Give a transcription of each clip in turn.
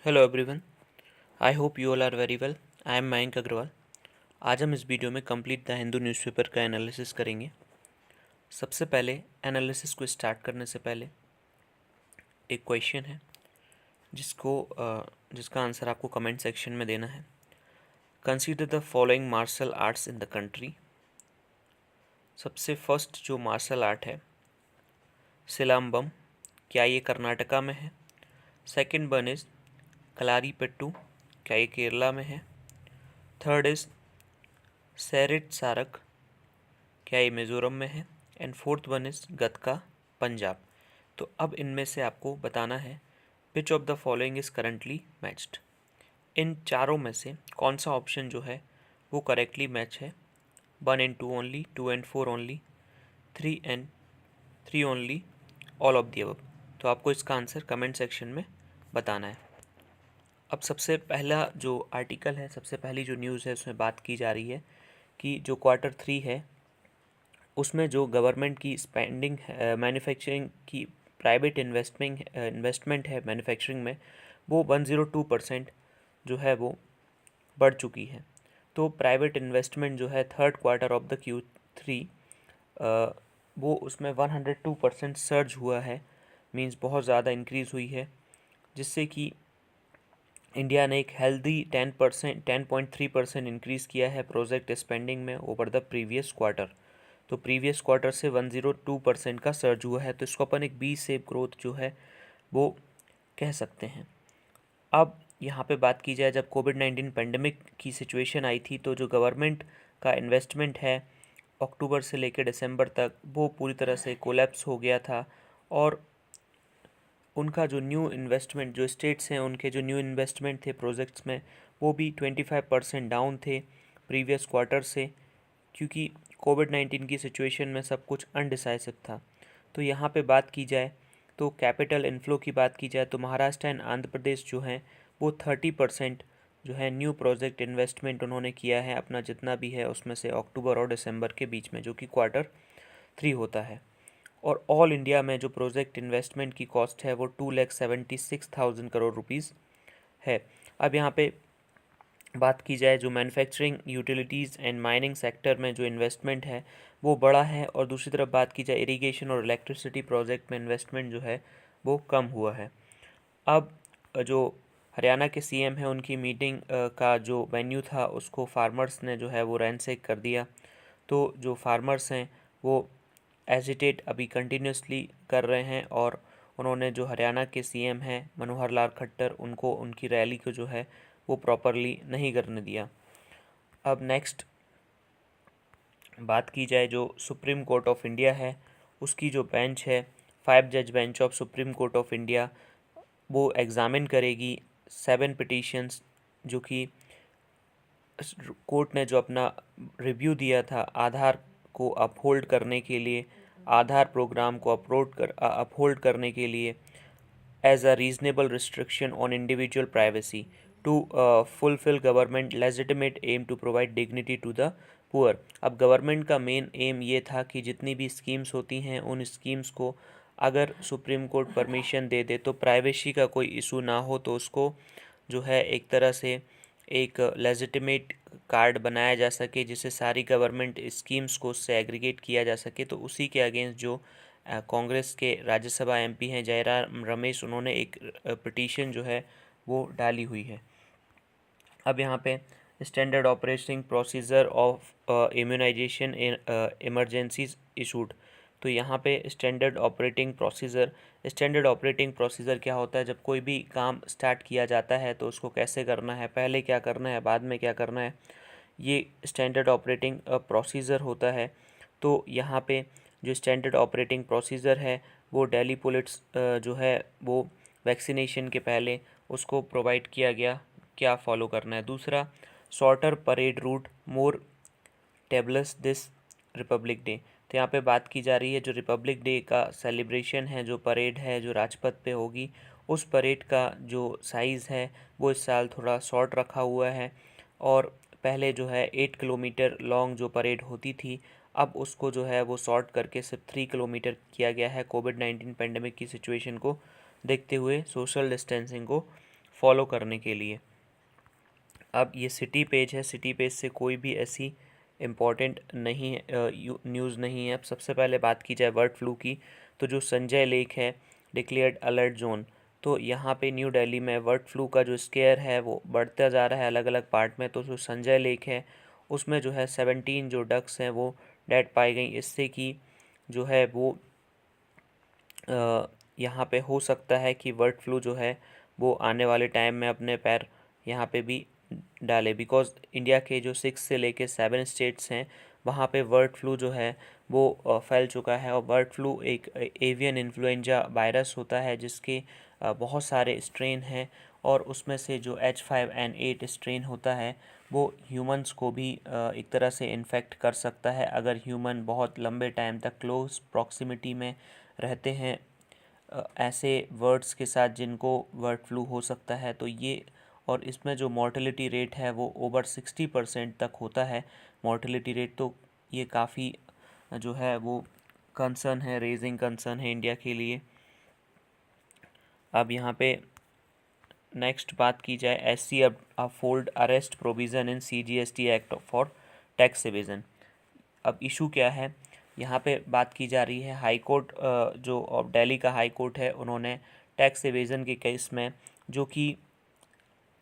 Hello everyone. I hope you all are very well. I am Mayank Agarwal. आज हम इस video में कंप्लीट द हिंदू न्यूज़पेपर का एनालिसिस करेंगे। सबसे पहले एनालिसिस को स्टार्ट करने से पहले एक क्वेश्चन है जिसका आंसर आपको कमेंट सेक्शन में देना है। Consider the following martial arts in the country. सबसे फर्स्ट जो मार्शल आर्ट है सिलाम्बम, क्या ये कर्नाटका में है? सेकंड वन इज़ कलारीपट्टू, क्या ये केरला में है? थर्ड इज़ सैरिट सारक, क्या ये मिज़ोरम में है? And fourth one is Gatka, Punjab. तो अब इनमें से आपको बताना है which of the following is currently matched. इन चारों में से कौन सा ऑप्शन जो है वो करेक्टली मैच है? 1 and 2 only, 2 and 4 only, 3 and 3 only, all of the above. तो आपको इसका आंसर कमेंट सेक्शन में बताना है। अब सबसे पहला जो आर्टिकल है, सबसे पहली जो न्यूज़ है उसमें बात की जा रही है कि जो Q3 है उसमें जो गवर्नमेंट की स्पेंडिंग मैन्युफैक्चरिंग की प्राइवेट इन्वेस्टमेंट है मैन्युफैक्चरिंग में, वो 102% जो है वो बढ़ चुकी है। तो प्राइवेट इन्वेस्टमेंट जो है third quarter of the Q3 वो उसमें 102% सर्ज हुआ है, मींस बहुत ज़्यादा इंक्रीज़ हुई है, जिससे कि इंडिया ने एक हेल्दी 10.3% इंक्रीज़ किया है प्रोजेक्ट स्पेंडिंग में ओवर द प्रीवियस क्वार्टर। तो प्रीवियस क्वार्टर से 102% का सर्ज हुआ है, तो इसको अपन एक बी शेप ग्रोथ जो है वो कह सकते हैं। अब यहाँ पे बात की जाए, जब कोविड-19 पेंडेमिक की सिचुएशन आई थी तो जो गवर्नमेंट का इन्वेस्टमेंट है अक्टूबर से लेकर दिसंबर तक वो पूरी तरह से कोलैप्स हो गया था, और उनका जो न्यू इन्वेस्टमेंट, जो स्टेट्स हैं उनके जो न्यू इन्वेस्टमेंट थे प्रोजेक्ट्स में, वो भी 25% डाउन थे प्रीवियस क्वार्टर से, क्योंकि कोविड-19 की सिचुएशन में सब कुछ अनडिसाइसिव था। तो यहाँ पे बात की जाए तो कैपिटल इनफ्लो की बात की जाए तो महाराष्ट्र एंड आंध्र प्रदेश जो हैं वो 30% जो है न्यू प्रोजेक्ट इन्वेस्टमेंट उन्होंने किया है अपना, जितना भी है उसमें से अक्टूबर और दिसंबर के बीच में, जो कि Q3 होता है। और ऑल इंडिया में जो प्रोजेक्ट इन्वेस्टमेंट की कॉस्ट है वो 2,76,000 करोड़ रुपीज़ है। अब यहाँ पे बात की जाए जो manufacturing, utilities and mining sector में जो इन्वेस्टमेंट है वो बड़ा है, और दूसरी तरफ बात की जाए इरिगेशन और इलेक्ट्रिसिटी प्रोजेक्ट में इन्वेस्टमेंट जो है वो कम हुआ है। अब जो हरियाणा के सीएम हैं उनकी मीटिंग का जो वेन्यू था उसको फार्मर्स ने जो है वो रैंसेक कर दिया। तो जो फार्मर्स हैं वो एजिटेट अभी कंटिन्यूसली कर रहे हैं, और उन्होंने जो हरियाणा के सीएम हैं मनोहर लाल खट्टर, उनको उनकी रैली को जो है वो प्रॉपरली नहीं करने दिया। अब नेक्स्ट बात की जाए जो सुप्रीम कोर्ट ऑफ इंडिया है उसकी जो बेंच है, 5 जज bench of supreme court of India, वो एग्ज़ामिन करेगी 7 पिटीशंस जो कि कोर्ट ने जो अपना रिव्यू दिया था आधार को अपहोल्ड करने के लिए, आधार प्रोग्राम को अपहोल्ड करने के लिए, as a reasonable restriction on individual privacy to fulfil government legitimate aim to provide dignity to the poor. अब गवर्नमेंट का मेन एम ये था कि जितनी भी स्कीम्स होती हैं उन स्कीम्स को अगर सुप्रीम कोर्ट परमिशन दे दे तो प्राइवेसी का कोई इशू ना हो, तो उसको जो है एक तरह से एक लेजिटिमेट कार्ड बनाया जा सके जिससे सारी गवर्नमेंट स्कीम्स को उससे एग्रीगेट किया जा सके। तो उसी के अगेंस्ट जो कांग्रेस के राज्यसभा एमपी हैं जयराम रमेश, उन्होंने एक पिटीशन जो है वो डाली हुई है। अब यहाँ पे standard operating procedure of immunisation in emergencies issued. तो यहाँ पे स्टैंडर्ड ऑपरेटिंग प्रोसीजर क्या होता है, जब कोई भी काम स्टार्ट किया जाता है तो उसको कैसे करना है, पहले क्या करना है, बाद में क्या करना है, ये स्टैंडर्ड ऑपरेटिंग प्रोसीजर होता है। तो यहाँ पे जो स्टैंडर्ड ऑपरेटिंग प्रोसीजर है वो दिल्ली पुलिस जो है वो वैक्सीनेशन के पहले उसको प्रोवाइड किया गया, क्या फॉलो करना है। दूसरा, shorter parade route more tableaus this Republic Day. तो यहाँ पे बात की जा रही है जो रिपब्लिक डे का सेलिब्रेशन है, जो परेड है जो राजपथ पे होगी, उस परेड का जो साइज़ है वो इस साल थोड़ा शॉर्ट रखा हुआ है, और पहले जो है 8 किलोमीटर लॉन्ग जो परेड होती थी अब उसको जो है वो शॉर्ट करके सिर्फ 3 किलोमीटर किया गया है, कोविड-19 पेंडेमिक की सिचुएशन को देखते हुए, सोशल डिस्टेंसिंग को फॉलो करने के लिए। अब ये सिटी पेज है, सिटी पेज से कोई भी ऐसी इम्पॉर्टेंट नहीं न्यूज़ नहीं है। अब सबसे पहले बात की जाए बर्ड फ्लू की, तो जो संजय लेक है डिक्लेयर्ड अलर्ट जोन, तो यहाँ पे न्यू दिल्ली में बर्ड फ्लू का जो स्केयर है वो बढ़ता जा रहा है अलग अलग पार्ट में। तो जो संजय लेक है उसमें जो है 17 जो डक्स हैं वो डेड पाई गई, इससे कि जो है वो यहाँ पे हो सकता है कि बर्ड फ्लू जो है वो आने वाले टाइम में अपने पैर यहाँ पे भी डाले, बिकॉज़ इंडिया के जो 6 से लेके 7 स्टेट्स हैं वहाँ पे बर्ड फ्लू जो है वो फैल चुका है। और बर्ड फ्लू एक एवियन इन्फ्लुएंजा वायरस होता है जिसके बहुत सारे स्ट्रेन हैं, और उसमें से जो H5N8 स्ट्रेन होता है वो ह्यूमंस को भी एक तरह से इन्फेक्ट कर सकता है अगर ह्यूमन बहुत लंबे टाइम तक क्लोज प्रॉक्सिमिटी में रहते हैं ऐसे वर्ड्स के साथ जिनको बर्ड फ्लू हो सकता है। तो ये, और इसमें जो मॉर्टेलिटी रेट है वो ओवर 60% तक होता है मॉर्टेलिटी रेट। तो ये काफ़ी जो है वो कंसर्न है, रेजिंग कंसर्न है इंडिया के लिए। अब यहाँ पे नेक्स्ट बात की जाए SC uphold arrest provision in CGST act for tax evasion. अब इशू क्या है, यहाँ पे बात की जा रही है हाई कोर्ट, जो दिल्ली का हाई कोर्ट है उन्होंने टैक्स एवेजन के केस में जो कि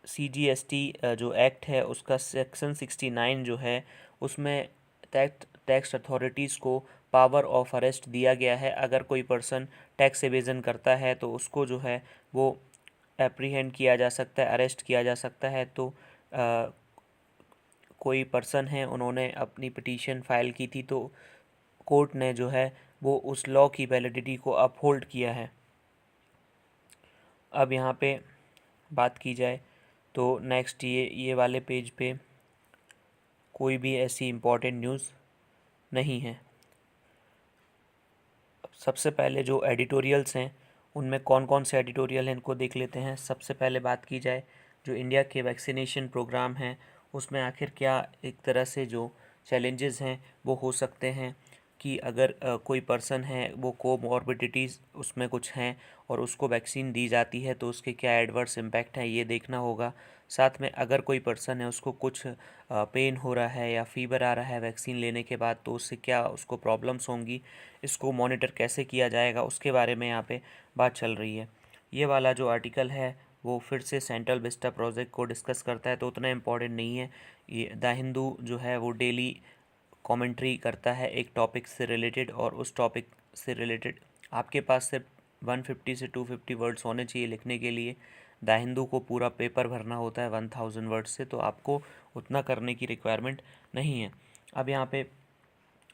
CGST जो एक्ट है उसका सेक्शन 69 जो है उसमें टैक्स अथॉरिटीज़ को पावर ऑफ अरेस्ट दिया गया है। अगर कोई पर्सन टैक्स एवेजन करता है तो उसको जो है वो एप्रीहेंड किया जा सकता है, अरेस्ट किया जा सकता है। तो कोई पर्सन है उन्होंने अपनी पिटीशन फाइल की थी, तो कोर्ट ने जो है वो उस लॉ की वैलिडिटी को अपहोल्ड किया है। अब यहाँ पे बात की जाए तो नेक्स्ट ये वाले पेज पे कोई भी ऐसी इम्पोर्टेंट न्यूज़ नहीं है। सबसे पहले जो एडिटोरियल्स हैं उनमें कौन कौन से एडिटोरियल हैं इनको देख लेते हैं। सबसे पहले बात की जाए जो इंडिया के वैक्सीनेशन प्रोग्राम हैं उसमें आखिर क्या एक तरह से जो चैलेंजेस हैं वो हो सकते हैं कि अगर कोई पर्सन है वो कोमॉर्बिडिटीज़ उसमें कुछ हैं और उसको वैक्सीन दी जाती है तो उसके क्या एडवर्स इम्पैक्ट हैं ये देखना होगा। साथ में अगर कोई पर्सन है उसको कुछ पेन हो रहा है या फीवर आ रहा है वैक्सीन लेने के बाद तो उससे क्या उसको प्रॉब्लम्स होंगी, इसको मॉनिटर कैसे किया जाएगा उसके बारे में यहाँ पे बात चल रही है। ये वाला जो आर्टिकल है वो फिर से सेंट्रल विस्टा प्रोजेक्ट को डिस्कस करता है तो उतना इम्पोर्टेंट नहीं है। ये द हिंदू जो है वो डेली कमेंट्री करता है एक टॉपिक से रिलेटेड, और उस टॉपिक से रिलेटेड आपके पास सिर्फ 150 से 250 वर्ड्स होने चाहिए लिखने के लिए। द हिंदू को पूरा पेपर भरना होता है 1000 वर्ड्स से, तो आपको उतना करने की रिक्वायरमेंट नहीं है। अब यहाँ पे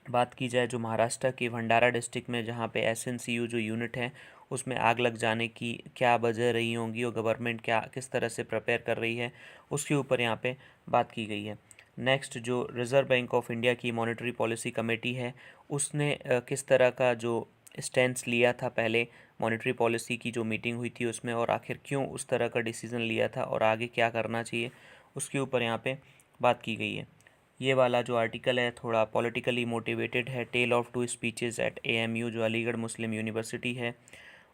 बात की जाए जो महाराष्ट्र के भंडारा डिस्ट्रिक्ट में जहाँ पे SNCU जो यूनिट है उसमें आग लग जाने की क्या वजह रही होंगी और गवर्नमेंट क्या किस तरह से प्रिपेयर कर रही है उसके ऊपर यहाँ पे बात की गई है। नेक्स्ट जो रिज़र्व बैंक ऑफ इंडिया की मॉनेटरी पॉलिसी कमेटी है उसने किस तरह का जो स्टैंस लिया था पहले मॉनेटरी पॉलिसी की जो मीटिंग हुई थी उसमें, और आखिर क्यों उस तरह का डिसीज़न लिया था और आगे क्या करना चाहिए उसके ऊपर यहाँ पे बात की गई है। ये वाला जो आर्टिकल है थोड़ा पॉलिटिकली मोटिवेटेड है, tale of two speeches at AMU जो अलीगढ़ मुस्लिम यूनिवर्सिटी है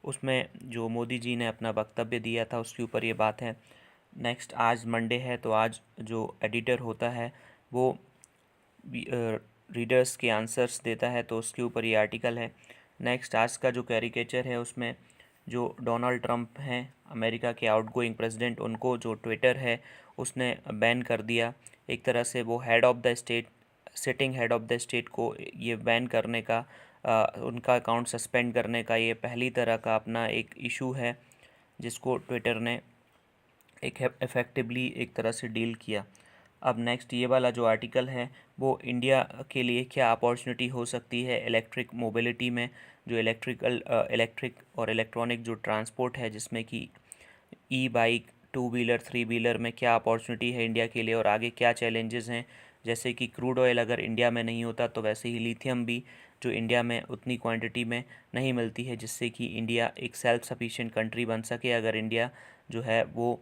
उसमें जो मोदी जी ने अपना वक्तव्य दिया था उसके ऊपर ये बात है। नेक्स्ट आज मंडे है तो आज जो एडिटर होता है वो रीडर्स के आंसर्स देता है तो उसके ऊपर ये आर्टिकल है। नेक्स्ट आज का जो कैरिकेचर है उसमें जो डोनाल्ड ट्रंप हैं अमेरिका के आउटगोइंग प्रेसिडेंट, उनको जो ट्विटर है उसने बैन कर दिया। एक तरह से वो head of the state, sitting head of the state को ये बैन करने का उनका अकाउंट सस्पेंड करने का ये पहली तरह का अपना एक इशू है जिसको ट्विटर ने एक इफ़ेक्टिवली एक तरह से डील किया। अब नेक्स्ट ये वाला जो आर्टिकल है वो इंडिया के लिए क्या अपॉर्चुनिटी हो सकती है इलेक्ट्रिक मोबिलिटी में, जो इलेक्ट्रिक और इलेक्ट्रॉनिक जो ट्रांसपोर्ट है जिसमें कि bike, two wheeler, three wheeler में क्या अपॉर्चुनिटी है इंडिया के लिए और आगे क्या चैलेंजेस हैं। जैसे कि क्रूड ऑयल अगर इंडिया में नहीं होता तो वैसे ही लिथियम भी जो इंडिया में उतनी क्वांटिटी में नहीं मिलती है, जिससे कि इंडिया एक सेल्फ सफिशिएंट कंट्री बन सके अगर इंडिया जो है वो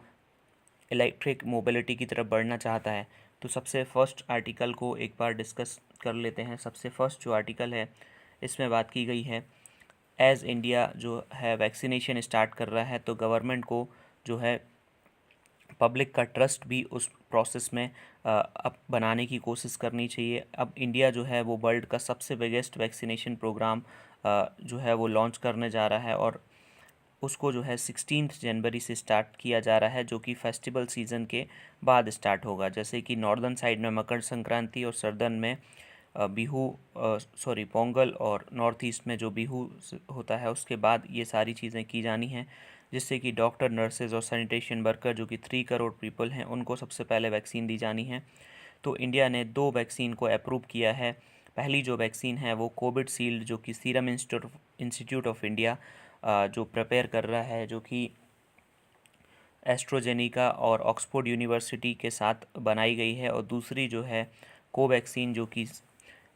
इलेक्ट्रिक मोबिलिटी की तरफ बढ़ना चाहता है। तो सबसे फर्स्ट आर्टिकल को एक बार डिस्कस कर लेते हैं। सबसे फर्स्ट जो आर्टिकल है इसमें बात की गई है एज़ इंडिया जो है वैक्सीनेशन स्टार्ट कर रहा है तो गवर्नमेंट को जो है पब्लिक का ट्रस्ट भी उस प्रोसेस में अब बनाने की कोशिश करनी चाहिए। अब इंडिया जो है वो वर्ल्ड का सबसे बिगेस्ट वैक्सीनेशन प्रोग्राम जो है वो लॉन्च करने जा रहा है, और उसको जो है 16 जनवरी से स्टार्ट किया जा रहा है, जो कि फेस्टिवल सीज़न के बाद स्टार्ट होगा। जैसे कि नॉर्दर्न साइड में मकर संक्रांति और सर्दर्न में बिहू, पोंगल, और नॉर्थ ईस्ट में जो बिहू होता है उसके बाद ये सारी चीज़ें की जानी हैं, जिससे कि डॉक्टर, नर्सेज और सैनिटेशन वर्कर जो कि 3 करोड़ पीपल हैं उनको सबसे पहले वैक्सीन दी जानी है। तो इंडिया ने 2 वैक्सीन को अप्रूव किया है। पहली जो वैक्सीन है वो कोविड शील्ड, जो कि सीरम इंस्टीट्यूट ऑफ इंडिया जो प्रिपेयर कर रहा है, जो कि एस्ट्रोजेनिका और ऑक्सफोर्ड यूनिवर्सिटी के साथ बनाई गई है। और दूसरी जो है कोवैक्सीन, जो कि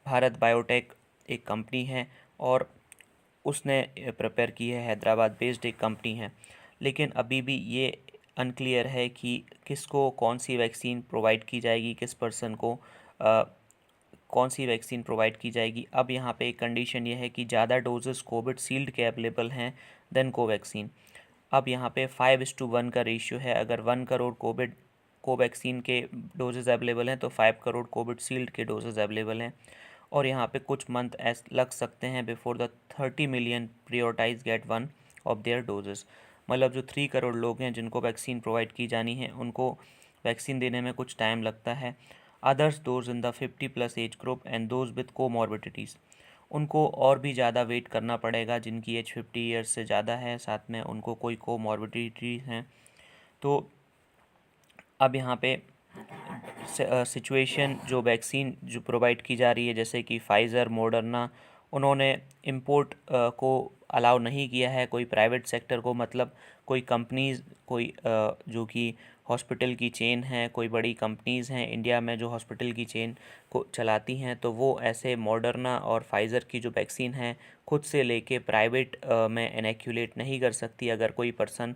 भारत बायोटेक एक कंपनी है और उसने प्रिपेयर की है, हैदराबाद बेस्ड एक कंपनी है। लेकिन अभी भी ये अनक्लियर है कि किसको कौन सी वैक्सीन प्रोवाइड की जाएगी, किस पर्सन को कौन सी वैक्सीन प्रोवाइड की जाएगी। अब यहाँ पे एक कंडीशन ये है कि ज़्यादा डोजेस कोविड शील्ड के अवेलेबल हैं देन कोवैक्सीन। अब यहाँ पे 5:1 का रेशियो है। अगर 1 करोड़ कोवैक्सीन के डोजेज़ अवेलेबल हैं तो 5 करोड़ कोविड शील्ड के डोजेज़ अवेलेबल हैं। और यहाँ पे कुछ मंथ लग सकते हैं before the 30 million prioritise get one of their doses. मतलब जो 3 करोड़ लोग हैं जिनको वैक्सीन प्रोवाइड की जानी है उनको वैक्सीन देने में कुछ टाइम लगता है। Others those in the 50+ age group and those with comorbidities, उनको और भी ज़्यादा वेट करना पड़ेगा। जिनकी एज 50 ईयर्स से ज़्यादा है, साथ में उनको कोई कोमॉर्बिडिटीज़ हैं। तो अब यहाँ पे सिचुएशन जो वैक्सीन जो प्रोवाइड की जा रही है, जैसे कि फाइज़र, मॉडर्ना, उन्होंने इंपोर्ट को अलाउ नहीं किया है कोई प्राइवेट सेक्टर को। मतलब कोई कंपनीज़, कोई जो कि हॉस्पिटल की चेन है, कोई बड़ी कंपनीज़ हैं इंडिया में जो हॉस्पिटल की चेन को चलाती हैं, तो वो ऐसे मॉडर्ना और फाइज़र की जो वैक्सीन है खुद से लेके प्राइवेट में इनैक्यूलेट नहीं कर सकती। अगर कोई पर्सन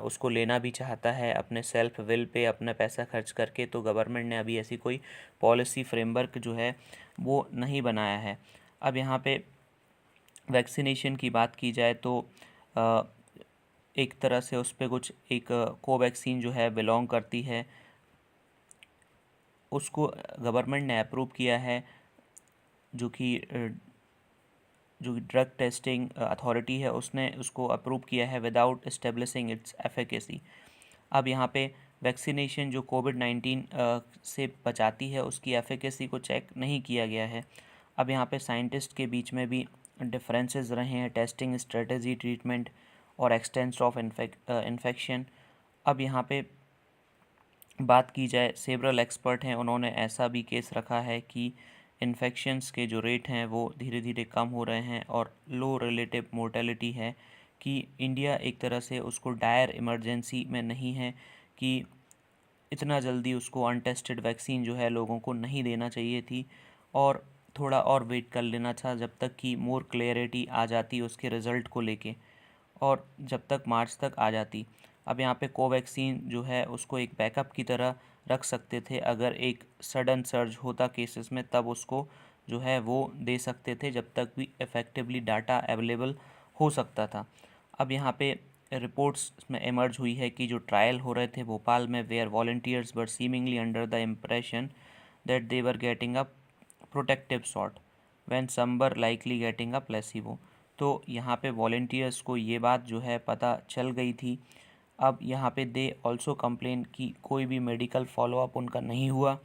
उसको लेना भी चाहता है अपने सेल्फ विल पे, अपना पैसा खर्च करके, तो गवर्नमेंट ने अभी ऐसी कोई पॉलिसी फ्रेमवर्क जो है वो नहीं बनाया है। अब यहाँ पे वैक्सीनेशन की बात की जाए तो अ, एक तरह से उस पे कुछ एक कोवैक्सीन जो है बिलोंग करती है, उसको गवर्नमेंट ने अप्रूव किया है, जो कि जो ड्रग टेस्टिंग अथॉरिटी है उसने उसको अप्रूव किया है विदाउट एस्टेब्लिशिंग इट्स एफिकेसी। अब यहाँ पे वैक्सीनेशन जो कोविड-19 से बचाती है उसकी एफिकेसी को चेक नहीं किया गया है। अब यहाँ पे साइंटिस्ट के बीच में भी डिफरेंसेस रहे हैं, टेस्टिंग स्ट्रेटजी, ट्रीटमेंट और एक्सटेंस ऑफ इन्फेक्शन। अब यहाँ पे बात की जाए, सेवरल एक्सपर्ट हैं, उन्होंने ऐसा भी केस रखा है कि इन्फेक्शंस के जो रेट हैं वो धीरे धीरे कम हो रहे हैं और लो रिलेटिव मोर्टेलिटी है, कि इंडिया एक तरह से उसको डायर इमरजेंसी में नहीं है कि इतना जल्दी उसको अनटेस्टेड वैक्सीन जो है लोगों को नहीं देना चाहिए थी, और थोड़ा और वेट कर लेना था जब तक कि मोर क्लियरिटी आ जाती उसके रिज़ल्ट को लेके, और जब तक मार्च तक आ जाती। अब यहाँ पे कोवैक्सीन जो है उसको एक बैकअप की तरह रख सकते थे। अगर एक सडन सर्ज होता केसेस में तब उसको जो है वो दे सकते थे, जब तक भी इफ़ेक्टिवली डाटा अवेलेबल हो सकता था। अब यहाँ पे रिपोर्ट्स में इमर्ज हुई है कि जो ट्रायल हो रहे थे भोपाल में, where volunteers were seemingly under the impression that they were getting a protective shot when some were likely getting a placebo. तो यहाँ पे वॉलंटियर्स को ये बात जो है पता चल गई थी। अब यहाँ पे दे ऑल्सो कंप्लेन कि कोई भी मेडिकल फॉलोअप उनका नहीं हुआ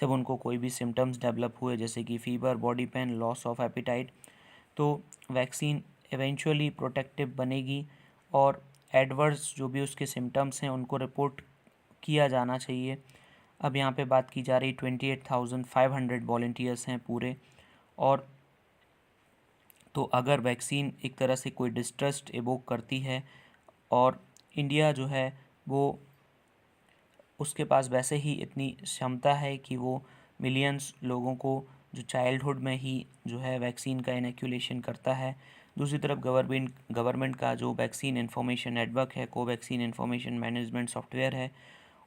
जब उनको कोई भी सिम्टम्स डेवलप हुए, जैसे कि fever, body pain, loss of appetite. तो वैक्सीन इवेंचुअली प्रोटेक्टिव बनेगी और एडवर्स जो भी उसके सिम्टम्स हैं उनको रिपोर्ट किया जाना चाहिए। अब यहाँ पे बात की जा रही 28,500 वॉलंटियर्स हैं पूरे, और तो अगर वैक्सीन एक तरह से कोई डिस्ट्रस्ट एवोक करती है, और इंडिया जो है वो उसके पास वैसे ही इतनी क्षमता है कि वो मिलियंस लोगों को जो चाइल्डहुड में ही जो है वैक्सीन का इनोक्यूलेशन करता है। दूसरी तरफ गवर्नमेंट का जो वैक्सीन इंफॉर्मेशन नेटवर्क है, कोवैक्सीन इंफॉर्मेशन मैनेजमेंट सॉफ्टवेयर है,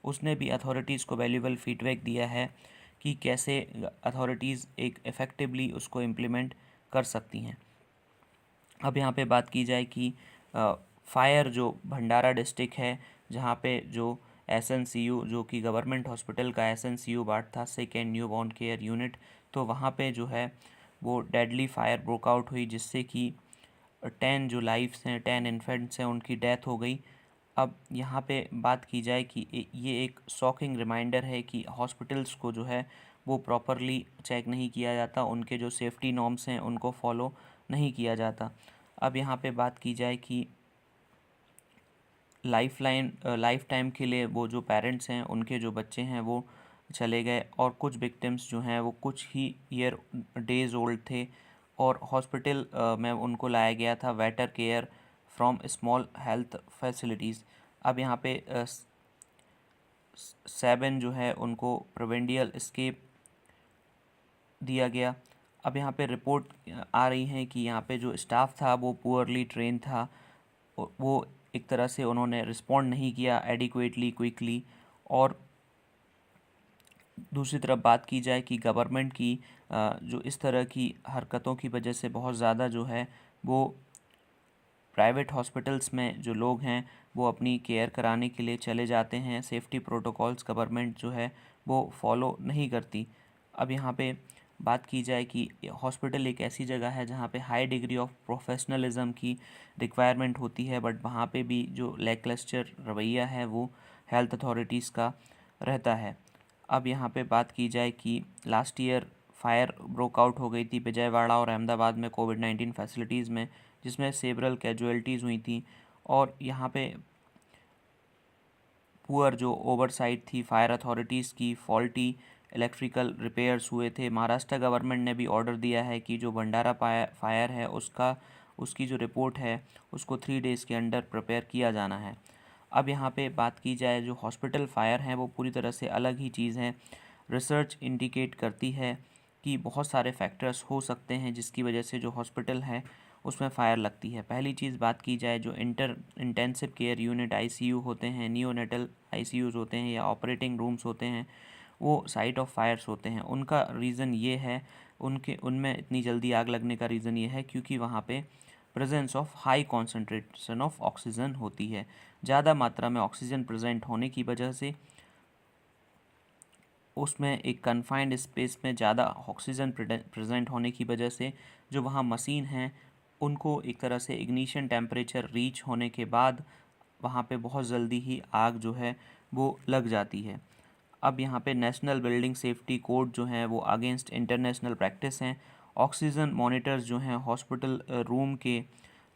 उसने भी अथॉरिटीज़ को वैल्यूबल फीडबैक दिया है कि कैसे अथॉरिटीज़ एक इफ़ेक्टिवली उसको इम्प्लीमेंट कर सकती हैं। अब यहाँ पे बात की जाए कि फायर जो भंडारा डिस्ट्रिक्ट है, जहाँ पे जो एसएनसीयू जो कि गवर्नमेंट हॉस्पिटल का एसएनसीयू वार्ड था, sick and new born care unit, तो वहाँ पे जो है वो डेडली फायर ब्रोकआउट हुई, जिससे कि 10 जो लाइफ्स हैं, 10 इन्फेंट्स हैं, उनकी डेथ हो गई। अब यहाँ पे बात की जाए कि ये एक शॉकिंग रिमाइंडर है कि हॉस्पिटल्स को जो है वो प्रॉपरली चेक नहीं किया जाता, उनके जो सेफ्टी नॉर्म्स हैं उनको फॉलो नहीं किया जाता। अब यहाँ पे बात की जाए कि लाइफ टाइम के लिए वो जो पेरेंट्स हैं उनके जो बच्चे हैं वो चले गए, और कुछ विक्टिम्स जो हैं वो कुछ ही डेज़ ओल्ड थे, और हॉस्पिटल में उनको लाया गया था waiter care from small health facilities. अब यहाँ पे 7 जो है उनको प्रिवेंडियल एस्केप दिया गया। अब यहाँ पे रिपोर्ट आ रही है कि यहाँ पे जो स्टाफ था वो पुअरली ट्रेन था, वो एक तरह से उन्होंने रिस्पॉन्ड नहीं किया एडिक्वेटली, क्विकली। और दूसरी तरफ बात की जाए कि गवर्नमेंट की जो इस तरह की हरकतों की वजह से बहुत ज़्यादा जो है वो प्राइवेट हॉस्पिटल्स में जो लोग हैं वो अपनी केयर कराने के लिए चले जाते हैं, सेफ्टी प्रोटोकॉल्स गवर्नमेंट जो है वो फॉलो नहीं करती। अब यहाँ पे बात की जाए कि हॉस्पिटल एक ऐसी जगह है जहाँ पे हाई डिग्री ऑफ प्रोफेशनलिज्म की रिक्वायरमेंट होती है, बट वहाँ पे भी जो लैकलस्टर रवैया है वो हेल्थ अथॉरिटीज़ का रहता है। अब यहाँ पे बात की जाए कि लास्ट ईयर फायर ब्रोकआउट हो गई थी विजयवाड़ा और अहमदाबाद में कोविड-19 फैसिलिटीज़ में, जिसमें सेवरल कैजुअलिटीज़ हुई थी, और यहाँ पे पुअर जो ओवरसाइट थी फायर अथॉरिटीज़ की, फॉल्टी इलेक्ट्रिकल रिपेयर्स हुए थे। महाराष्ट्र गवर्नमेंट ने भी ऑर्डर दिया है कि जो भंडारा फायर है उसकी जो रिपोर्ट है उसको 3 डेज़ के अंडर प्रिपेयर किया जाना है। अब यहाँ पे बात की जाए जो हॉस्पिटल फायर हैं वो पूरी तरह से अलग ही चीज़ है। रिसर्च इंडिकेट करती है कि बहुत सारे फैक्टर्स हो सकते हैं जिसकी वजह से जो हॉस्पिटल है उसमें फ़ायर लगती है। पहली चीज़ बात की जाए जो इंटेंसिव केयर यूनिट आईसीयू होते हैं, नियोनेटल आईसीयूज़ होते हैं या ऑपरेटिंग रूम्स होते हैं, वो साइट ऑफ फायर्स होते हैं। उनका रीज़न ये है, उनमें इतनी जल्दी आग लगने का रीज़न ये है क्योंकि वहाँ पे presence of high concentration of oxygen होती है। ज़्यादा मात्रा में ऑक्सीजन प्रेजेंट होने की वजह से उसमें एक कन्फाइंड स्पेस में ज़्यादा ऑक्सीजन प्रेजेंट होने की वजह से जो वहाँ मशीन हैं उनको एक तरह से इग्निशन टेम्परेचर रीच होने के बाद वहाँ पे बहुत जल्दी ही आग जो है वो लग जाती है। अब यहाँ पे नेशनल बिल्डिंग सेफ्टी कोड जो हैं वो अगेंस्ट इंटरनेशनल प्रैक्टिस हैं। ऑक्सीजन मॉनिटर्स जो हैं हॉस्पिटल रूम के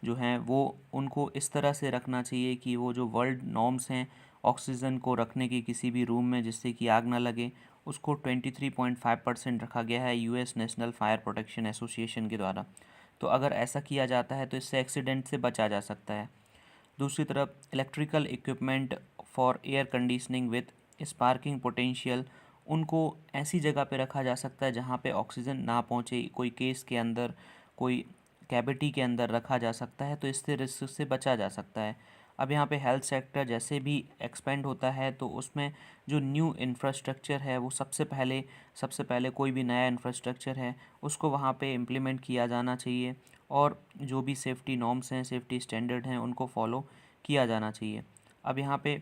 जो हैं वो उनको इस तरह से रखना चाहिए कि वो जो वर्ल्ड नॉर्म्स हैं ऑक्सीजन को रखने के किसी भी रूम में जिससे कि आग ना लगे, उसको 23.5% रखा गया है US national fire protection association के द्वारा। तो अगर ऐसा किया जाता है तो इससे एक्सीडेंट से बचा जा सकता है। दूसरी तरफ electrical equipment for air conditioning with sparking potential, उनको ऐसी जगह पे रखा जा सकता है जहाँ पे ऑक्सीजन ना पहुँचे, कोई केस के अंदर, कोई कैविटी के अंदर रखा जा सकता है, तो इससे रिस्क से बचा जा सकता है। अब यहाँ पे हेल्थ सेक्टर जैसे भी एक्सपेंड होता है तो उसमें जो न्यू इंफ्रास्ट्रक्चर है वो सबसे पहले कोई भी नया इंफ्रास्ट्रक्चर है उसको वहाँ पे इम्प्लीमेंट किया जाना चाहिए, और जो भी सेफ्टी नॉर्म्स हैं, सेफ्टी स्टैंडर्ड हैं, उनको फॉलो किया जाना चाहिए। अब यहाँ पे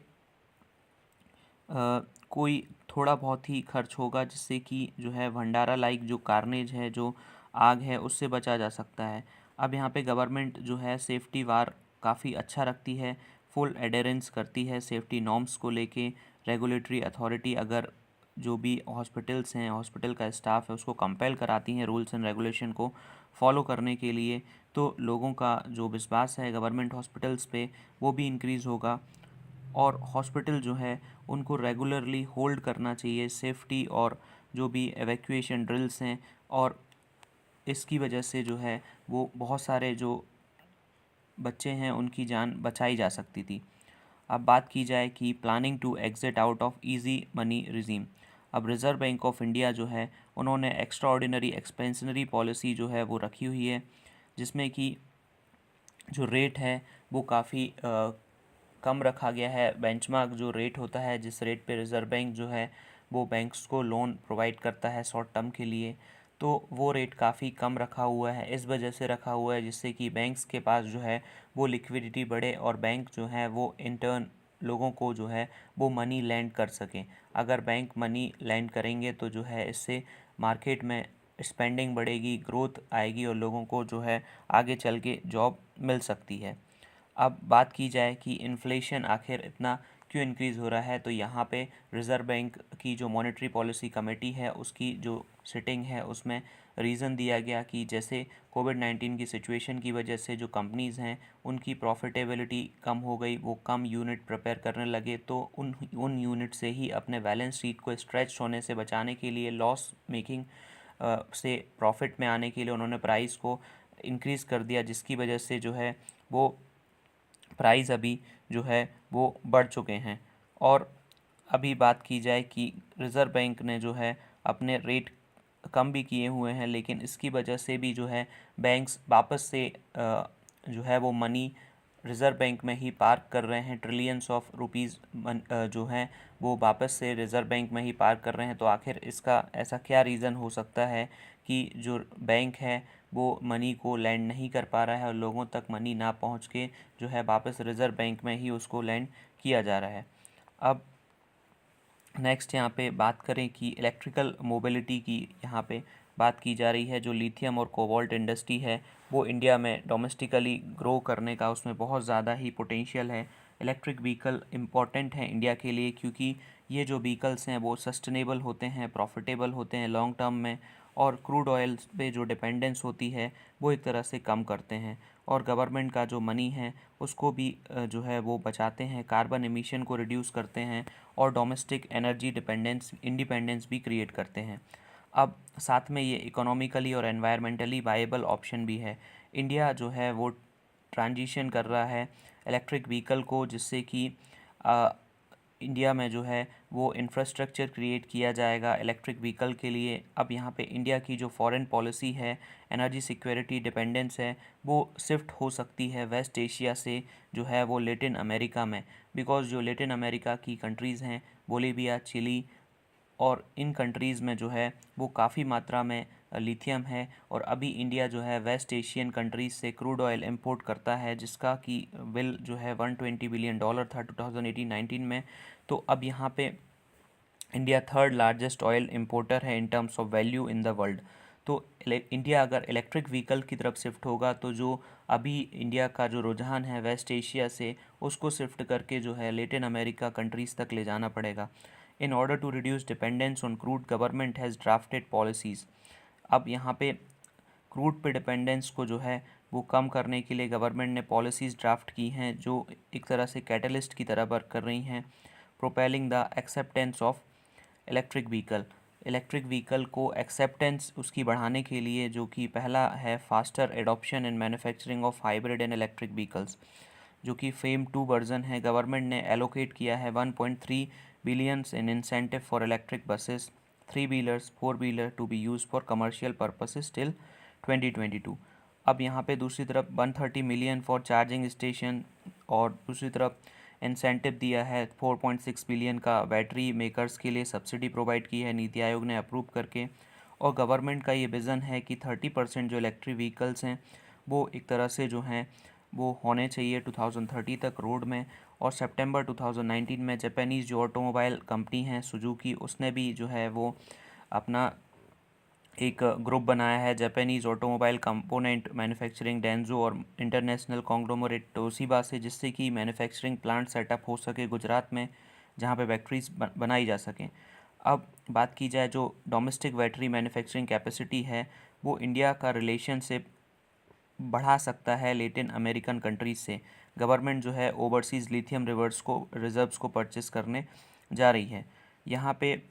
कोई थोड़ा बहुत ही खर्च होगा जिससे कि जो है भंडारा लाइक जो कार्नेज है, जो आग है, उससे बचा जा सकता है। अब यहाँ पे गवर्नमेंट जो है सेफ्टी वार काफ़ी अच्छा रखती है, फुल एडेरेंस करती है सेफ्टी नॉर्म्स को लेके। रेगुलेटरी अथॉरिटी अगर जो भी हॉस्पिटल्स हैं, हॉस्पिटल का स्टाफ है, उसको कंपेल कराती हैं रूल्स एंड रेगुलेशन को फॉलो करने के लिए, तो लोगों का जो विश्वास है गवर्नमेंट हॉस्पिटल्स पे वो भी इंक्रीज़ होगा। और हॉस्पिटल जो है उनको रेगुलरली होल्ड करना चाहिए सेफ्टी और जो भी एवैक्यूएशन ड्रिल्स हैं, और इसकी वजह से जो है वो बहुत सारे जो बच्चे हैं उनकी जान बचाई जा सकती थी। अब बात की जाए कि planning to exit out of easy money regime. अब रिज़र्व बैंक ऑफ इंडिया जो है उन्होंने एक्स्ट्रा ऑर्डिनरी एक्सपेंशनरी पॉलिसी जो है वो रखी हुई है, जिसमें कि जो रेट है वो काफ़ी कम रखा गया है। बेंचमार्क जो रेट होता है, जिस रेट पे रिज़र्व बैंक जो है वो बैंक्स को लोन प्रोवाइड करता है शॉर्ट टर्म के लिए, तो वो रेट काफ़ी कम रखा हुआ है। इस वजह से रखा हुआ है जिससे कि बैंक्स के पास जो है वो लिक्विडिटी बढ़े और बैंक जो है वो इंटर्न लोगों को जो है वो मनी लैंड कर सकें। अगर बैंक मनी लैंड करेंगे तो जो है इससे मार्केट में स्पेंडिंग बढ़ेगी, ग्रोथ आएगी और लोगों को जो है आगे चल के जॉब मिल सकती है। अब बात की जाए कि इन्फ्लेशन आखिर इतना क्यों इंक्रीज़ हो रहा है, तो यहाँ पे रिज़र्व बैंक की जो मॉनेटरी पॉलिसी कमेटी है उसकी जो सिटिंग है उसमें रीज़न दिया गया कि जैसे कोविड-19 की सिचुएशन की वजह से जो कंपनीज़ हैं उनकी प्रॉफिटेबिलिटी कम हो गई, वो कम यूनिट प्रिपेयर करने लगे, तो उन यूनिट से ही अपने बैलेंस शीट को स्ट्रेच होने से बचाने के लिए, लॉस मेकिंग से प्रॉफिट में आने के लिए उन्होंने प्राइस को इंक्रीज़ कर दिया, जिसकी वजह से जो है वो प्राइस अभी जो है वो बढ़ चुके हैं। और अभी बात की जाए कि रिज़र्व बैंक ने जो है अपने रेट कम भी किए हुए हैं, लेकिन इसकी वजह से भी जो है बैंक्स वापस से जो है वो मनी रिज़र्व बैंक में ही पार्क कर रहे हैं, ट्रिलियंस ऑफ रुपीज़ जो हैं वो वापस से रिज़र्व बैंक में ही पार्क कर रहे हैं। तो आखिर इसका ऐसा क्या रीज़न हो सकता है कि जो बैंक है वो मनी को लैंड नहीं कर पा रहा है और लोगों तक मनी ना पहुंच के जो है वापस रिज़र्व बैंक में ही उसको लैंड किया जा रहा है। अब नेक्स्ट यहाँ पे बात करें कि इलेक्ट्रिकल मोबिलिटी की यहाँ पे बात की जा रही है। जो लिथियम और कोबाल्ट इंडस्ट्री है वो इंडिया में डोमेस्टिकली ग्रो करने का उसमें बहुत ज़्यादा ही पोटेंशियल है। इलेक्ट्रिक व्हीकल इम्पॉर्टेंट हैं इंडिया के लिए, क्योंकि ये जो व्हीकल्स हैं वो सस्टेनेबल होते हैं, प्रॉफिटेबल होते हैं लॉन्ग टर्म में, और क्रूड ऑयल पे जो डिपेंडेंस होती है वो एक तरह से कम करते हैं, और गवर्नमेंट का जो मनी है उसको भी जो है वो बचाते हैं, कार्बन एमिशन को रिड्यूस करते हैं और डोमेस्टिक एनर्जी इंडिपेंडेंस भी क्रिएट करते हैं। अब साथ में ये इकोनॉमिकली और एनवायरमेंटली वाइबल ऑप्शन भी है। इंडिया जो है वो ट्रांजिशन कर रहा है इलेक्ट्रिक व्हीकल को, जिससे कि इंडिया में जो है वो इंफ्रास्ट्रक्चर क्रिएट किया जाएगा इलेक्ट्रिक व्हीकल के लिए। अब यहाँ पे इंडिया की जो फॉरेन पॉलिसी है, एनर्जी सिक्योरिटी डिपेंडेंस है, वो शिफ्ट हो सकती है वेस्ट एशिया से जो है वो लेटिन अमेरिका में, बिकॉज़ जो लेटिन अमेरिका की कंट्रीज़ हैं बोलीविया, चिली, और इन कंट्रीज़ में जो है वो काफ़ी मात्रा में लिथियम है, और अभी इंडिया जो है वेस्ट एशियन कंट्रीज़ से क्रूड ऑयल इंपोर्ट करता है, जिसका कि बिल जो है $120 बिलियन था 2018-19 में। तो अब यहाँ पे India third largest oil importer है in terms of value in the world. तो इंडिया अगर इलेक्ट्रिक व्हीकल की तरफ शिफ्ट होगा तो जो अभी इंडिया का जो रुझान है वेस्ट एशिया से, उसको शिफ्ट करके जो है लेटिन अमेरिका कंट्रीज़ तक ले जाना पड़ेगा। In order to reduce dependence on crude, government has drafted policies. अब यहाँ पे क्रूड पे डिपेंडेंस को जो है वो कम करने के लिए गवर्नमेंट ने पॉलिसीज़ ड्राफ्ट की हैं, जो एक तरह से कैटलिस्ट की तरह वर्क कर रही हैं। Propelling the acceptance of electric vehicle को एक्सेप्टेंस उसकी बढ़ाने के लिए, जो कि पहला है faster adoption and manufacturing of hybrid and electric vehicles, जो कि फेम 2 वर्जन है। गवर्नमेंट ने एलोकेट किया है 1.3 billions in incentive for electric buses, three wheelers, four wheeler to be use for commercial purposes till 2022। अब यहाँ पे दूसरी तरफ 130 मिलियन फॉर चार्जिंग स्टेशन, और दूसरी तरफ इंसेंटिव दिया है 4.6 बिलियन का बैटरी मेकर्स के लिए, सब्सिडी प्रोवाइड की है नीति आयोग ने अप्रूव करके। और गवर्नमेंट का ये विज़न है कि 30% जो इलेक्ट्रिक व्हीकल्स हैं वो एक तरह से जो हैं वो होने चाहिए 2030 तक रोड में। और सितंबर 2019 में जापानीज़ जो ऑटोमोबाइल कंपनी है सुजुकी, उसने भी जो है वो अपना एक ग्रुप बनाया है Japanese automobile component manufacturing Dunzo और इंटरनेशनल कॉन्ग्लोमरेट तोशिबा से, जिससे कि मैन्युफैक्चरिंग प्लांट सेटअप हो सके गुजरात में, जहाँ पे बैटरीज बनाई जा सकें। अब बात की जाए जो डोमेस्टिक बैटरी मैन्युफैक्चरिंग कैपेसिटी है, वो इंडिया का रिलेशनशिप बढ़ा सकता है लेटिन अमेरिकन कंट्रीज से। गवर्नमेंट जो है ओवरसीज़ लिथियम रिजर्व्स को परचेस करने जा रही है। यहाँ पे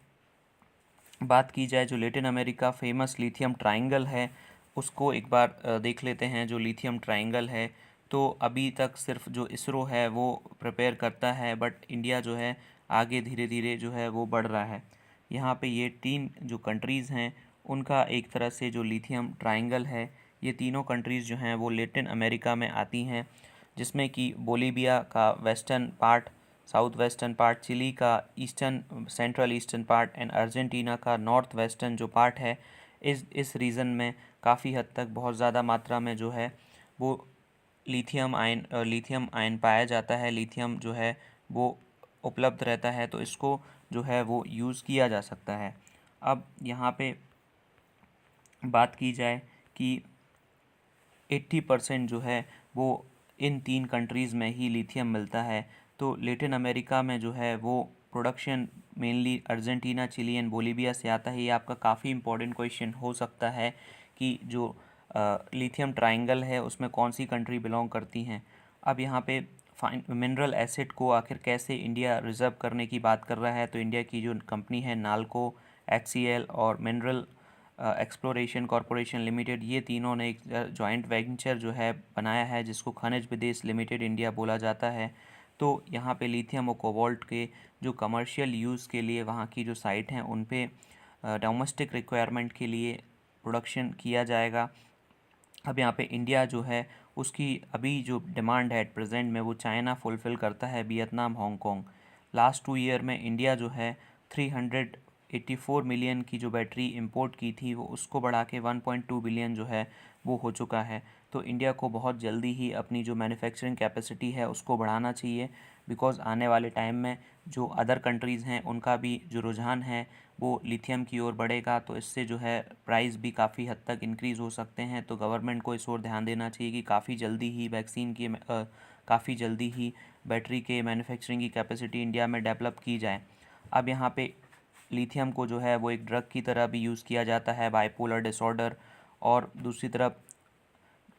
बात की जाए जो Latin America famous lithium triangle है, उसको एक बार देख लेते हैं। जो लिथियम ट्रायंगल है, तो अभी तक सिर्फ जो इसरो है वो प्रिपेयर करता है, बट इंडिया जो है आगे धीरे धीरे जो है वो बढ़ रहा है। यहाँ पे ये तीन जो कंट्रीज़ हैं उनका एक तरह से जो लिथियम ट्रायंगल है, ये तीनों कंट्रीज़ जो हैं वो लेटिन अमेरिका में आती हैं, जिसमें कि बोलीविया का western part, south western part, Chile का eastern central eastern part and Argentina का नॉर्थ वेस्टर्न जो पार्ट है। इस रीजन में काफ़ी हद तक बहुत ज़्यादा मात्रा में जो है वो लिथियम आयन पाया जाता है। लिथियम जो है वो उपलब्ध रहता है, तो इसको जो है वो यूज़ किया जा सकता है। अब यहाँ पे बात की जाए कि 80% जो है वो इन 3 कंट्रीज़ में ही लिथियम मिलता है। तो लेटिन अमेरिका में जो है वो production mainly Argentina, Chile and Bolivia से आता है। ये आपका काफ़ी इंपॉर्टेंट क्वेश्चन हो सकता है कि जो लिथियम ट्रायंगल है उसमें कौन सी कंट्री बिलोंग करती हैं। अब यहाँ पे फाइन मिनरल एसिड को आखिर कैसे इंडिया रिज़र्व करने की बात कर रहा है, तो इंडिया की जो कंपनी है नाल्को, HCL और मिनरल एक्सप्लोरेशन कॉरपोरेशन लिमिटेड, ये तीनों ने एक जॉइंट वेंचर जो है बनाया है जिसको खनिज विदेश लिमिटेड इंडिया बोला जाता है। तो यहाँ पे लिथियम और कोबाल्ट के जो कमर्शियल यूज़ के लिए वहाँ की जो साइट हैं उन पे डोमेस्टिक रिक्वायरमेंट के लिए प्रोडक्शन किया जाएगा। अब यहाँ पे इंडिया जो है उसकी अभी जो डिमांड है एट प्रेजेंट में वो चाइना फुलफ़िल करता है, वियतनाम, हांगकांग। लास्ट 2 ईयर में इंडिया जो है 384 मिलियन की जो बैटरी इंपोर्ट की थी वो उसको बढ़ा के 1.2 बिलियन जो है वो हो चुका है। तो इंडिया को बहुत जल्दी ही अपनी जो मैन्युफैक्चरिंग कैपेसिटी है उसको बढ़ाना चाहिए, बिकॉज़ आने वाले टाइम में जो अदर कंट्रीज़ हैं उनका भी जो रुझान है वो लिथियम की ओर बढ़ेगा। तो इससे जो है प्राइस भी काफ़ी हद तक इंक्रीज़ हो सकते हैं। तो गवर्नमेंट को इस ओर ध्यान देना चाहिए कि काफ़ी जल्दी ही बैटरी के मैन्युफैक्चरिंग की कैपेसिटी इंडिया में डेवलप की जाए। अब यहाँ पे लिथियम को जो है वो एक ड्रग की तरह भी यूज़ किया जाता है बाइपोलर डिसऑर्डर, और दूसरी तरफ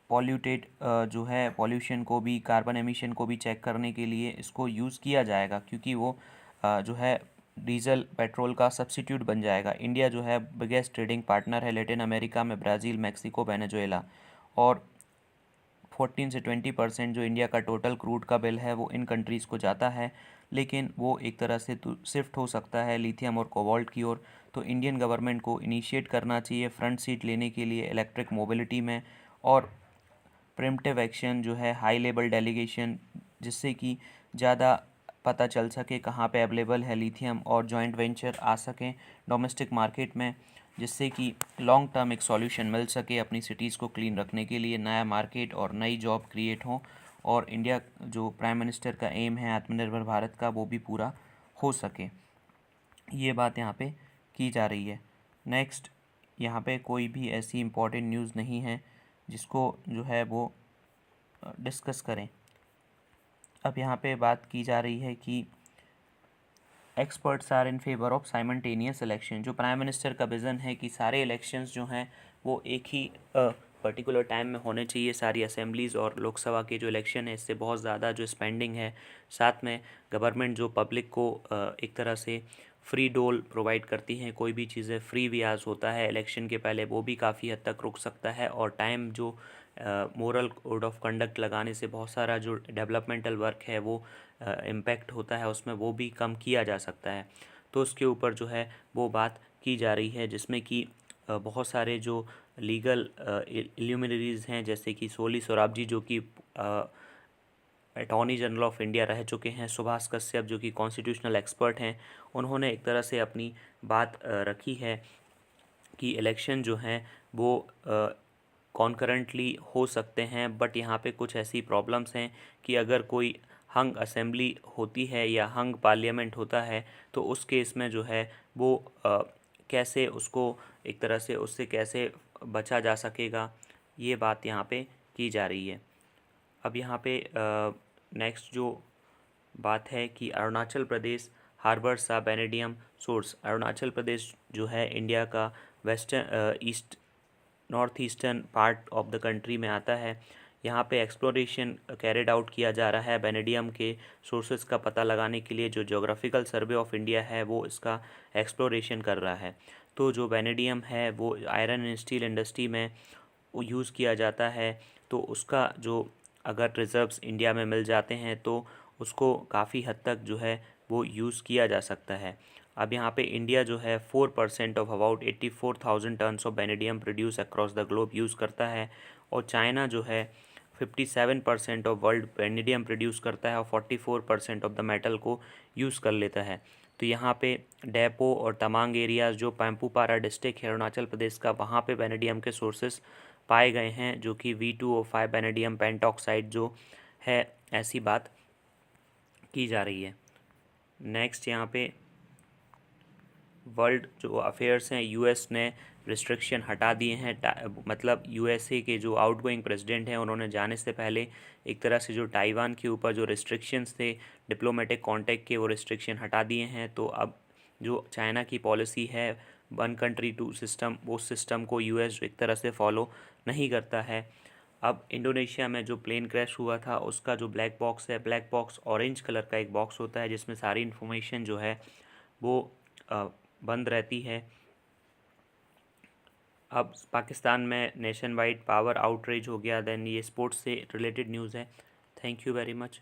पॉल्यूटेड जो है पॉल्यूशन को भी, कार्बन एमिशन को भी चेक करने के लिए इसको यूज़ किया जाएगा, क्योंकि वो जो है डीजल पेट्रोल का सब्सिट्यूट बन जाएगा। इंडिया जो है बिगेस्ट ट्रेडिंग पार्टनर है लेटिन अमेरिका में, ब्राज़ील, मेक्सिको, वेनेजुएला, और 14 से 20% जो इंडिया का टोटल क्रूड का बिल है वो इन कंट्रीज़ को जाता है। लेकिन वो एक तरह से शिफ्ट हो सकता है लिथियम और कोबाल्ट की ओर। तो इंडियन गवर्नमेंट को इनिशिएट करना चाहिए फ्रंट सीट लेने के लिए इलेक्ट्रिक मोबिलिटी में, और प्रिम्प्टिव एक्शन जो है हाई लेवल डेलीगेशन, जिससे कि ज़्यादा पता चल सके कहाँ पे अवेलेबल है लिथियम, और जॉइंट वेंचर आ सकें डोमेस्टिक मार्केट में, जिससे कि लॉन्ग टर्म एक सॉल्यूशन मिल सके अपनी सिटीज़ को क्लीन रखने के लिए, नया मार्केट और नई जॉब क्रिएट हो, और इंडिया जो प्राइम मिनिस्टर का एम है आत्मनिर्भर भारत का वो भी पूरा हो सके। ये बात यहाँ पे की जा रही है। नेक्स्ट, यहाँ पे कोई भी ऐसी इम्पोर्टेंट न्यूज़ नहीं है जिसको जो है वो डिस्कस करें। अब यहाँ पे बात की जा रही है कि experts are in favour of simultaneous election. जो प्राइम मिनिस्टर का विज़न है कि सारे इलेक्शंस जो हैं वो एक ही पर्टिकुलर टाइम में होने चाहिए, सारी असेंबलीज़ और लोकसभा के जो इलेक्शन है इससे बहुत ज़्यादा जो स्पेंडिंग है, साथ में गवर्नमेंट जो पब्लिक को एक तरह से फ्री डोल प्रोवाइड करती हैं, कोई भी चीज़ें फ्री व्याज होता है इलेक्शन के पहले, वो भी काफ़ी हद तक रुक सकता है। और टाइम जो मोरल कोड ऑफ कंडक्ट लगाने से बहुत सारा जो डेवलपमेंटल वर्क है वो इम्पेक्ट होता है, उसमें वो भी कम किया जा सकता है। तो उसके ऊपर जो है वो बात की जा रही है, जिसमें कि बहुत सारे जो लीगल इल्यूमिनरीज हैं, जैसे कि सोली सोराबजी जो कि अटॉर्नी जनरल ऑफ इंडिया रह चुके हैं, सुभाष कश्यप जो कि कॉन्स्टिट्यूशनल एक्सपर्ट हैं, उन्होंने एक तरह से अपनी बात रखी है कि इलेक्शन जो हैं वो कॉन्करेंटली हो सकते हैं, बट यहाँ पे कुछ ऐसी प्रॉब्लम्स हैं कि अगर कोई हंग असेंबली होती है या हंग पार्लियामेंट होता है तो उस केस में जो है वो कैसे उसको एक तरह से उससे कैसे बचा जा सकेगा, ये बात यहाँ पे की जा रही है। अब यहाँ पे नेक्स्ट जो बात है कि अरुणाचल प्रदेश हार्बर्स अ वेनेडियम सोर्स। अरुणाचल प्रदेश जो है इंडिया का western east north eastern part of the country में आता है। यहाँ पे एक्सप्लोरेशन कैरिड आउट किया जा रहा है वेनेडियम के सोर्सेज का पता लगाने के लिए। जो ज्योग्राफिकल सर्वे ऑफ इंडिया है वो इसका एक्सप्लोरेशन कर रहा है। तो जो वेनेडियम है वो आयरन एंड स्टील इंडस्ट्री में यूज़ किया जाता है, तो उसका जो अगर रिजर्व्स इंडिया में मिल जाते हैं तो उसको काफ़ी हद तक जो है वो यूज़ किया जा सकता है। अब यहाँ पे इंडिया जो है 4% of about 84,000 tons of vanadium produce across the globe use करता है, और चाइना जो है 57% ऑफ वर्ल्ड वेनेडियम प्रोड्यूस करता है और 44% ऑफ द मेटल को यूज़ कर लेता है। तो यहाँ पे डेपो और तमांग एरियाज़ जो पैम्पूपारा डिस्ट्रिक्ट है अरुणाचल प्रदेश का, वहाँ पे वेनेडियम के सोर्सेस पाए गए हैं, जो कि V2O5 वेनेडियम पेंटॉक्साइड जो है, ऐसी बात की जा रही है। नेक्स्ट यहाँ पे वर्ल्ड जो अफेयर्स हैं, यूएस ने रिस्ट्रिक्शन हटा दिए हैं। मतलब यूएसए के जो आउटगोइंग प्रेसिडेंट हैं उन्होंने जाने से पहले एक तरह से जो ताइवान के ऊपर जो रिस्ट्रिक्शंस थे डिप्लोमेटिक कांटेक्ट के, वो रिस्ट्रिक्शन हटा दिए हैं। तो अब जो चाइना की पॉलिसी है वन कंट्री टू सिस्टम, वो सिस्टम को यूएस एक तरह से फॉलो नहीं करता है। अब इंडोनेशिया में जो प्लेन क्रैश हुआ था उसका जो ब्लैक बॉक्स है, ब्लैक बॉक्स ऑरेंज कलर का एक बॉक्स होता है जिसमें सारी इन्फॉर्मेशन जो है वो बंद रहती है। अब पाकिस्तान में नेशन वाइड पावर आउटरीच हो गया। देन ये स्पोर्ट्स से रिलेटेड न्यूज़ है। Thank you very much.